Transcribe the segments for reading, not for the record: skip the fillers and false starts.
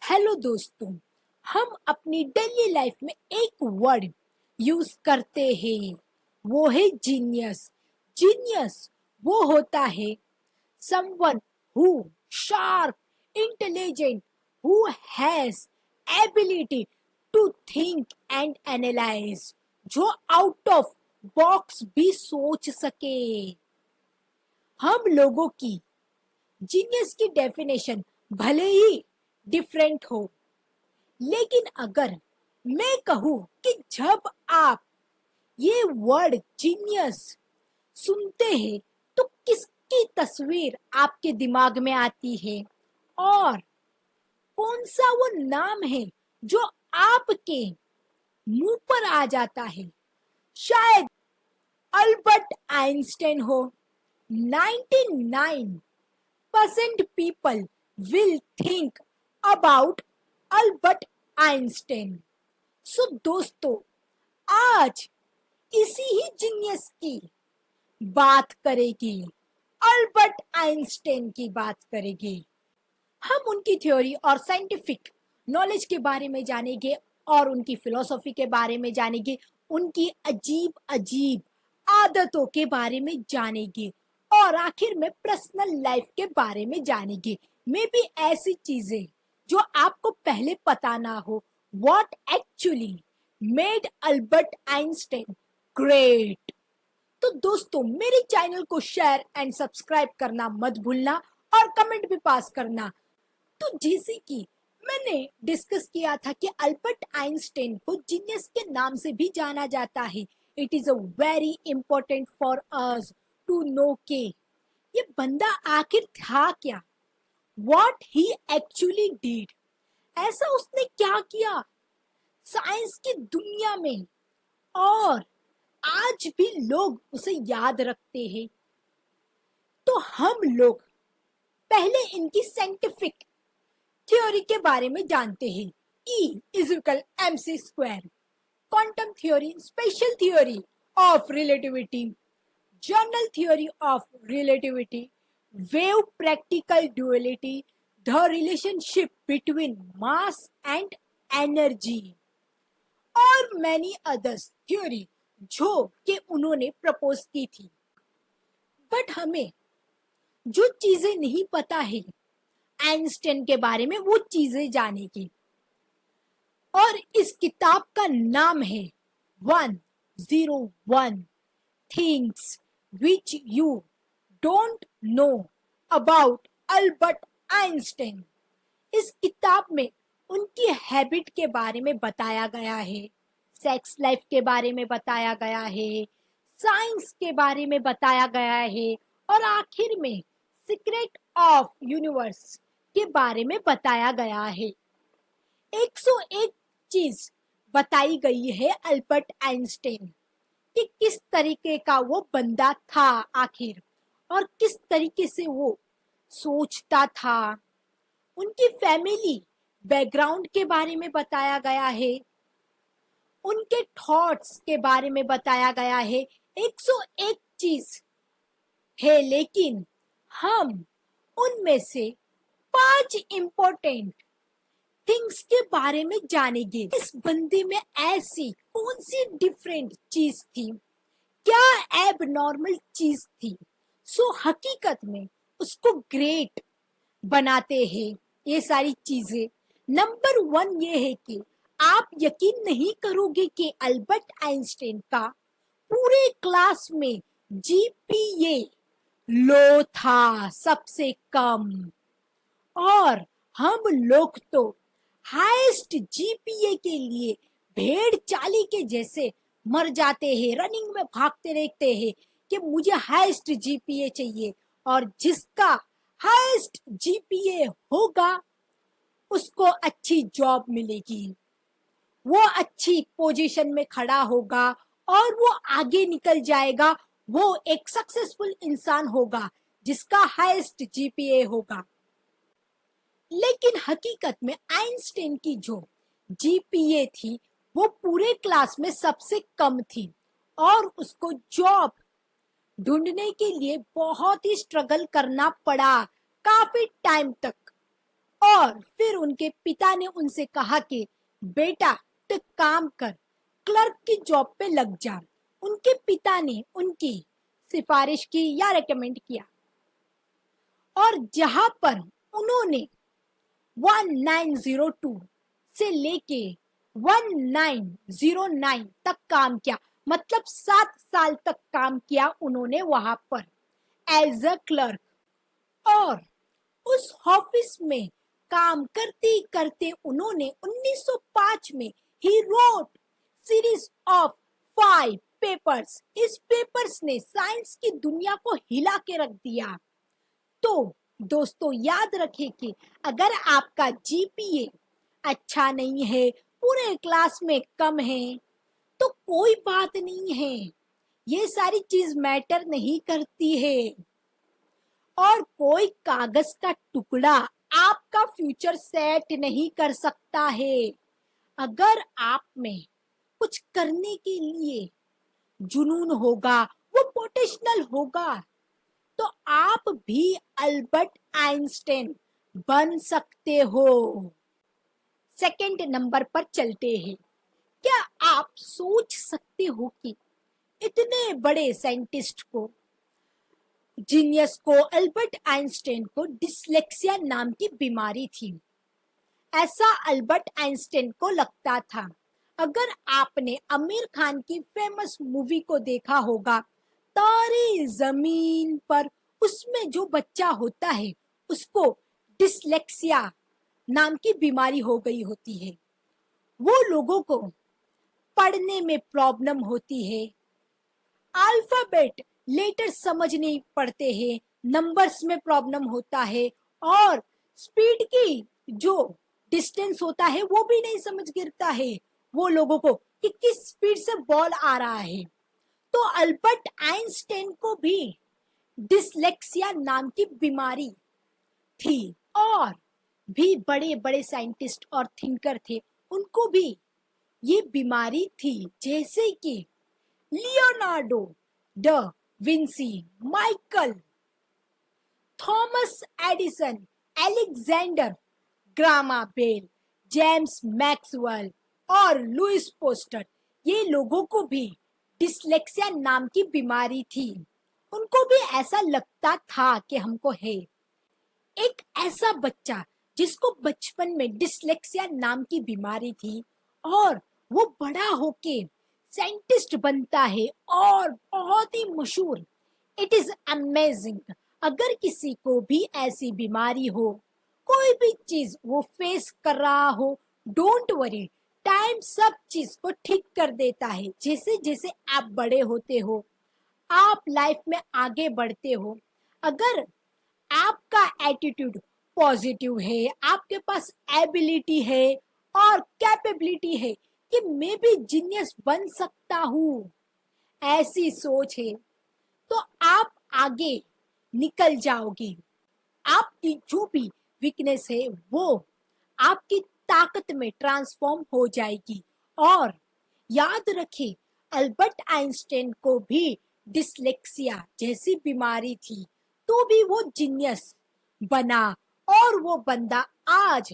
Hello दोस्तों। हम अपनी डेली लाइफ में एक वर्ड यूज करते हैं, वो है जीनियस। जीनियस वो होता है someone who sharp, intelligent, who has ability to think and analyse, जो आउट ऑफ बॉक्स भी सोच सके। हम लोगों की जीनियस की डेफिनेशन भले ही डिफरेंट हो, लेकिन अगर मैं कहूं कि जब आप ये वर्ड जीनियस सुनते हैं तो किसकी तस्वीर आपके दिमाग में आती है, और कौन सा वो नाम है जो आपके मुंह पर आ जाता है? शायद अल्बर्ट आइंस्टाइन हो। 99% people will think about Albert Einstein. So दोस्तों, आज इसी ही जीनियस की बात करेगी, अल्बर्ट आइंस्टाइन की बात करेगी। हम उनकी थ्योरी और साइंटिफिक नॉलेज के बारे में जानेंगे और उनकी फिलॉसफी के बारे में जानेंगे, उनकी अजीब अजीब आदतों के बारे में जानेंगे और आखिर में पर्सनल लाइफ के बारे में जानेंगे। मे बी ऐसी चीजें जो आपको पहले पता ना हो। What actually made Albert Einstein great. तो दोस्तों, मेरे चैनल को शेयर एंड सब्सक्राइब करना मत भूलना और कमेंट भी पास करना। तो जैसे कि मैंने डिस्कस किया था कि अल्बर्ट आइंस्टाइन को जीनियस के नाम से भी जाना जाता है। It is a very important for us to know के ये बंदा आखिर था क्या, व्हाट ही एक्चुअली डिड। ऐसा उसने क्या किया साइंस की दुनिया में, और आज भी लोग उसे याद रखते हैं। तो हम लोग पहले इनकी साइंटिफिक थ्योरी के बारे में जानते हैं। E is equal mc square, quantum theory, special theory of relativity, general theory of relativity, wave practical duality, the relationship between mass and energy और मैनी अदर्स थ्योरी जो कि उन्होंने प्रपोज की थी। बट हमें जो चीजें नहीं पता है आइंस्टाइन के बारे में, वो चीजें जाने की, और इस किताब का नाम है 101 things which you don't know about Albert Einstein. इस किताब में उनकी हैबिट के बारे में बताया गया है, सेक्स लाइफ के बारे में बताया गया है, साइंस के बारे में बताया गया है, और आखिर में सीक्रेट ऑफ यूनिवर्स के बारे में बताया गया है। 101 चीज बताई गई है अल्बर्ट आइंस्टाइन कि किस तरीके का वो बंदा था आखिर, और किस तरीके से वो सोचता था। उनकी फैमिली बैकग्राउंड के बारे में बताया गया है, उनके थॉट्स के बारे में बताया गया है। 101 चीज है, लेकिन हम उनमें से 5 इंपॉर्टेंट थिंग्स के बारे में जानेंगे। इस बंदे में ऐसी कौन सी डिफरेंट चीज थी, क्या एबनॉर्मल चीज थी, सो हकीकत में उसको ग्रेट बनाते हैं ये सारी चीजें। नंबर 1 ये है कि आप यकीन नहीं करोगे कि अल्बर्ट आइंस्टाइन का पूरे क्लास में जीपीए लो था, सबसे कम। और हम लोग तो हाईएस्ट जीपीए के लिए भेड़ चाली के जैसे मर जाते हैं, रनिंग में भागते रहते हैं कि मुझे हाईएस्ट जीपीए चाहिए, और जिसका हाईएस्ट जीपीए होगा उसको अच्छी जॉब मिलेगी, वो अच्छी पोजीशन में खड़ा होगा और वो आगे निकल जाएगा, वो एक सक्सेसफुल इंसान होगा जिसका हाईएस्ट जीपीए होगा। लेकिन हकीकत में आइंस्टाइन की जो जीपीए थी वो पूरे क्लास में सबसे कम थी, और उसको जॉब ढूंढने के लिए बहुत ही स्ट्रगल करना पड़ा, काफी टाइम तक। और फिर उनके पिता ने उनसे कहा कि बेटा तो काम कर, क्लर्क की जॉब पे लग जा। उनके पिता ने उनकी सिफारिश की या रेकमेंड किया, और जहां पर उन्होंने 1902 से लेके 1909 तक काम किया, मतलब 7 साल तक काम किया उन्होंने वहां पर एज अ क्लर्क। और उस ऑफिस में काम करते करते उन्होंने 1905 में he wrote series of 5 papers. इस पेपर्स ने साइंस की दुनिया को हिला के रख दिया। तो दोस्तों याद रखें कि अगर आपका जीपीए अच्छा नहीं है, पूरे क्लास में कम है, तो कोई बात नहीं है, ये सारी चीज मैटर नहीं करती है। और कोई कागज का टुकड़ा आपका फ्यूचर सेट नहीं कर सकता है। अगर आप में कुछ करने के लिए जुनून होगा, वो पोटेंशियल होगा, तो आप भी अल्बर्ट आइंस्टाइन बन सकते हो। सेकंड नंबर पर चलते हैं। क्या आप सोच सकते हो कि इतने बड़े साइंटिस्ट को, जीनियस को, अल्बर्ट आइंस्टाइन को डिसलेक्सिया नाम की बीमारी थी। ऐसा अल्बर्ट आइंस्टाइन को लगता था। अगर आपने आमिर खान की फेमस मूवी को देखा होगा, तारे जमीन पर, उसमें जो बच्चा होता है उसको डिसलेक्सिया नाम की बीमारी हो गई होती है। वो लोगों को पढ़ने में प्रॉब्लम होती है, अल्फाबेट लेटर समझ नहीं पड़ते हैं, नंबर्स में प्रॉब्लम होता है, और स्पीड की जो डिस्टेंस होता है वो भी नहीं समझ गिरता है वो लोगों को कि किस स्पीड से बॉल आ रहा है। तो अल्बर्ट आइंस्टाइन को भी डिसलेक्सिया नाम की बीमारी थी। और भी बड़े बड़े साइंटिस्ट और थिंकर थे, उनको भी ये बीमारी थी, जैसे कि Leonardo da Vinci, Michael, Thomas Edison, Alexander Graham Bell, James Maxwell और लुइस पोस्टर। ये लोगों को भी डिसलेक्सिया नाम की बीमारी थी। उनको भी ऐसा लगता था कि हमको है। एक ऐसा बच्चा जिसको बचपन में डिसलेक्सिया नाम की बीमारी थी, और वो बड़ा होके साइंटिस्ट बनता है और बहुत ही मशहूर। It is amazing. अगर किसी को भी ऐसी बीमारी हो, कोई भी चीज वो फेस कर रहा हो, डोंट वरी, टाइम सब चीज को ठीक कर देता है। जैसे जैसे आप बड़े होते हो, आप लाइफ में आगे बढ़ते हो, अगर आपका एटीट्यूड पॉजिटिव है, आपके पास एबिलिटी है और कैपेबिलिटी है कि मैं भी जीनियस बन सकता हूँ, ऐसी सोच है, तो आप आगे निकल जाओगे। आपकी जो भी वीकनेस है वो आपकी ताकत में ट्रांसफॉर्म हो जाएगी। और याद रखें, अल्बर्ट आइंस्टाइन को भी डिसलेक्सिया जैसी बीमारी थी, तो भी वो जीनियस बना, और वो बंदा आज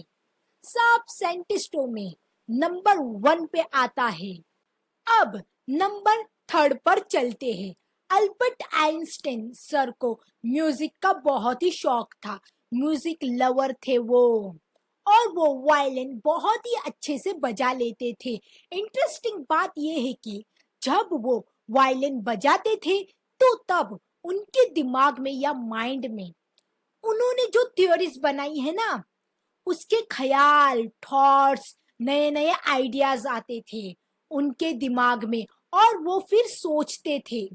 सब साइंटिस्टों में नंबर 1 पे आता है। अब नंबर 3 पर चलते हैं। अल्बर्ट आइंस्टाइन सर को म्यूजिक का बहुत ही शौक था, म्यूजिक लवर थे वो, और वो वायलिन बहुत ही अच्छे से बजा लेते थे। इंटरेस्टिंग बात ये है कि जब वो वायलिन बजाते थे, तो तब उनके दिमाग में या माइंड में उन्होंने जो थ्योरीज बनाई है ना, उसके ख्याल, थॉट्स, नए नए आइडियाज आते थे उनके दिमाग में, और वो फिर सोचते थे।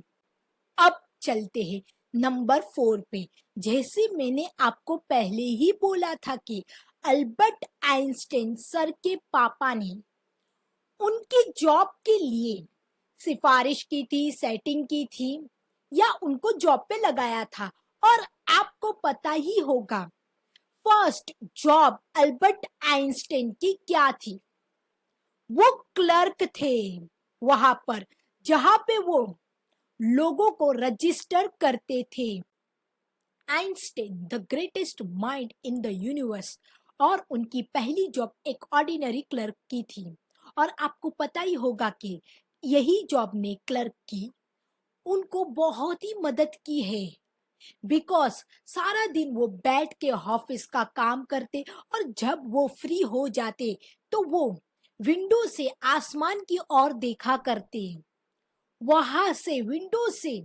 अब चलते हैं नंबर 4 पे। जैसे मैंने आपको पहले ही बोला था कि अल्बर्ट आइंस्टाइन सर के पापा ने उनकी जॉब के लिए सिफारिश की थी, सेटिंग की थी, या उनको जॉब पे लगाया था। और आपको पता ही होगा फर्स्ट जॉब अल्बर्ट आइंस्टाइन की क्या थी। वो क्लर्क थे वहां पर, जहां पे वो लोगों को रजिस्टर करते थे। Einstein the greatest mind in the universe, और उनकी पहली जॉब एक ऑर्डिनरी क्लर्क की थी। और आपको पता ही होगा कि यही जॉब ने क्लर्क की उनको बहुत ही मदद की है, बिकॉज सारा दिन वो बैठ के ऑफिस का काम करते और जब वो फ्री हो जाते तो वो विंडो से आसमान की ओर देखा करते। वहां से विंडो से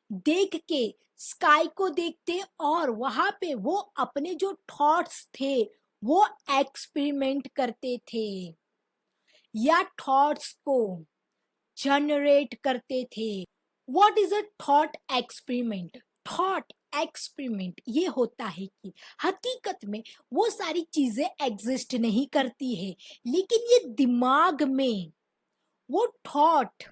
देख के स्काई को देखते और वहां पे वो अपने जो थॉट्स थे वो एक्सपेरिमेंट करते थे या थॉट्स को जनरेट करते थे। What is a thought experiment? Thought experiment ये होता है कि हकीकत में वो सारी चीजें एग्जिस्ट नहीं करती है, लेकिन ये दिमाग में वो थॉट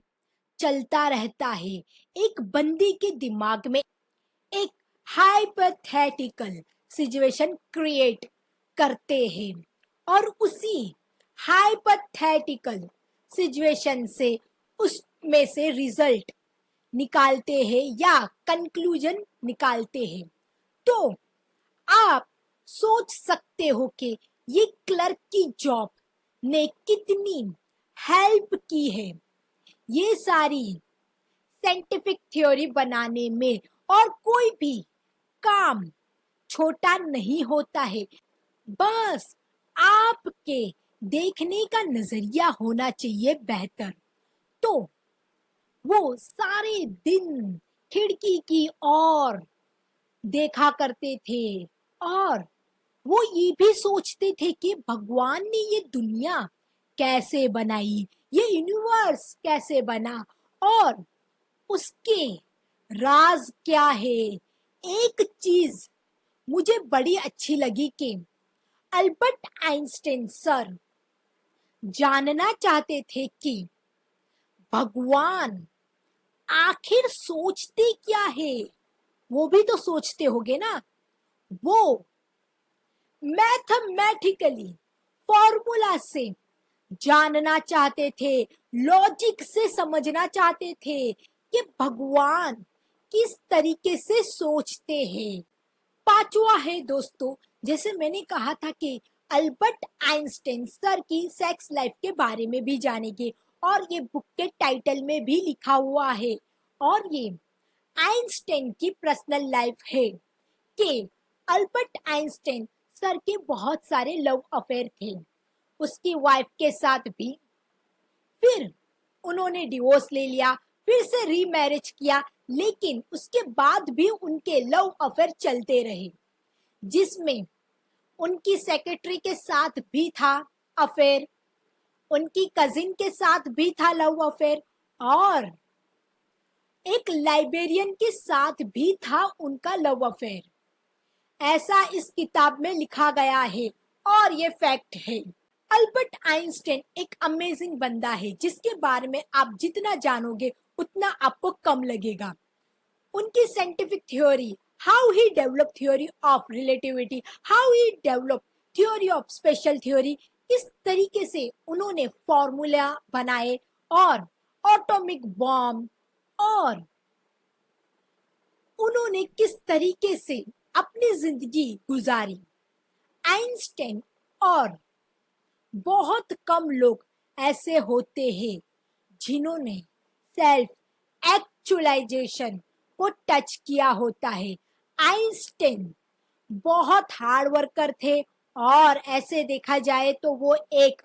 चलता रहता है। एक बंदी के दिमाग में एक हाइपोथेटिकल सिचुएशन क्रिएट करते हैं और उसी हाइपोथेटिकल सिचुएशन से उसमें से रिजल्ट निकालते हैं या कंक्लूजन निकालते हैं। तो आप सोच सकते हो कि ये क्लर्क की जॉब ने कितनी हेल्प की है ये सारी साइंटिफिक थ्योरी बनाने में। और कोई भी काम छोटा नहीं होता है, बस आपके देखने का नजरिया होना चाहिए बेहतर। तो वो सारे दिन खिड़की की ओर देखा करते थे और वो ये भी सोचते थे कि भगवान ने ये दुनिया कैसे बनाई, ये यूनिवर्स कैसे बना और उसके राज क्या है। एक चीज मुझे बड़ी अच्छी लगी कि अल्बर्ट आइंस्टाइन सर जानना चाहते थे कि भगवान आखिर सोचते क्या है। वो भी तो सोचते होगे ना। वो मैथमेटिकली फॉर्मूला से जानना चाहते थे, लॉजिक से समझना चाहते थे कि भगवान किस तरीके से सोचते हैं। पांचवा है दोस्तों, जैसे मैंने कहा था कि अल्बर्ट आइंस्टाइन सर की सेक्स लाइफ के बारे में भी जानेंगे और ये बुक के टाइटल में भी लिखा हुआ है। और ये आइंस्टाइन की पर्सनल लाइफ है कि अल्बर्ट आइंस्टाइन सर के बहुत सारे लव अफेयर थे उसकी वाइफ के साथ भी। फिर उन्होंने डिवोर्स ले लिया, फिर से रीमैरिज किया, लेकिन उसके बाद भी उनके लव अफेयर चलते रहे, जिसमें उनकी सेक्रेटरी के साथ भी था अफेयर, उनकी कजिन के साथ भी था लव अफेयर और एक लाइब्रेरियन के साथ भी था उनका लव अफेयर। ऐसा इस किताब में लिखा गया है और ये फैक्ट है। अल्बर्ट आइंस्टाइन एक अमेजिंग बंदा है जिसके बारे में आप जितना जानोगे उतना आपको कम लगेगा। उनकी scientific theory, how he develop theory of relativity, how he develop theory of special theory, इस तरीके से उन्होंने फॉर्मूला बनाए और एटॉमिक बॉम्ब और उन्होंने किस तरीके से अपनी जिंदगी गुजारी। आइंस्टाइन और बहुत कम लोग ऐसे होते हैं जिन्होंने सेल्फ एक्चुअलाइजेशन को टच किया होता है। आइंस्टाइन बहुत हार्ड वर्कर थे और ऐसे देखा जाए तो वो एक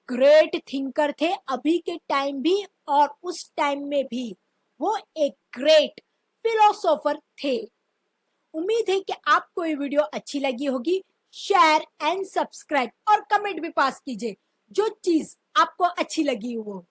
ग्रेट थिंकर थे अभी के टाइम भी और उस टाइम में भी वो एक ग्रेट फिलोसोफर थे। उम्मीद है कि आपको ये वीडियो अच्छी लगी होगी। शेयर एंड सब्सक्राइब और कमेंट भी पास कीजिए जो चीज आपको अच्छी लगी हो।